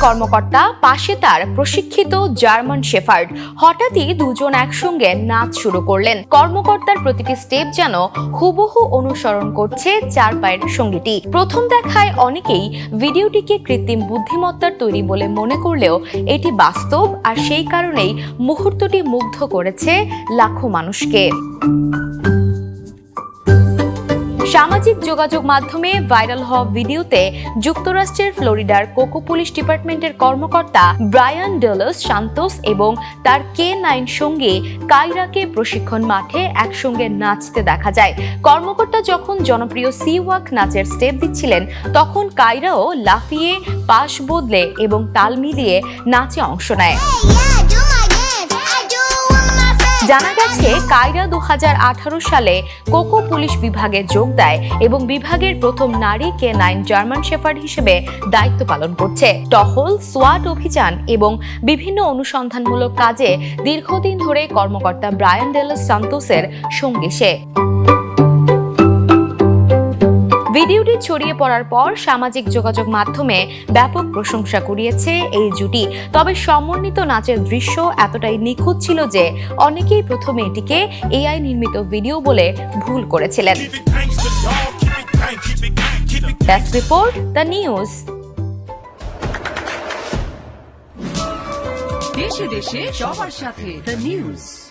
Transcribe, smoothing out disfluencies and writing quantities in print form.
কর্মকর্তা, পাশে তার প্রশিক্ষিত জার্মান শেফার্ড। হঠাৎই দুজন একসঙ্গে নাচ শুরু করলেন। কর্মকর্তার প্রতিটি স্টেপ যেন হুবহু অনুসরণ করছে চার পায়ের সঙ্গীটি। প্রথম দেখায় অনেকেই ভিডিওটিকে কৃত্রিম বুদ্ধিমত্তার তৈরি বলে মনে করলেও এটি বাস্তব, আর সেই কারণেই মুহূর্তটি মুগ্ধ করেছে লাখো মানুষকে। সামাজিক যোগাযোগ মাধ্যমে ভাইরাল হওয়া ভিডিওতে যুক্তরাষ্ট্রের ফ্লোরিডার কোকো পুলিশ ডিপার্টমেন্টের কর্মকর্তা ব্রায়ান ডেলস সান্তোস এবং তার K9 সঙ্গী কাইরাকে প্রশিক্ষণ মাঠে একসঙ্গে নাচতে দেখা যায়। কর্মকর্তা যখন জনপ্রিয় সি ওয়াক নাচের স্টেপ দিচ্ছিলেন, তখন কাইরাও লাফিয়ে, পাশ বদলে এবং তাল মিলিয়ে নাচে অংশ নেয়। জানা গেছে, কাইরা 2018 সালে কোকো পুলিশ বিভাগে যোগ দেয় এবং বিভাগের প্রথম নারী K9 জার্মান শেফার্ড হিসেবে দায়িত্ব পালন করছে। টহল, সোয়াট অভিযান এবং বিভিন্ন অনুসন্ধানমূলক কাজে দীর্ঘদিন ধরে কর্মকর্তা ব্রায়ান ডেলস সান্তোসের সঙ্গী সে। ভিডিওটি ছড়িয়ে পড়ার পর সামাজিক যোগাযোগ মাধ্যমে ব্যাপক প্রশংসা কুড়িয়েছে এই জুটি। তবে সমন্বিত নাচের দৃশ্য এতটাই নিখুঁত ছিল যে অনেকেই প্রথমে এটিকে AI নির্মিত ভিডিও বলে ভুল করেছিলেন। Desk report, the news. দেশে দেশে সবার সাথে, দ্য নিউজ।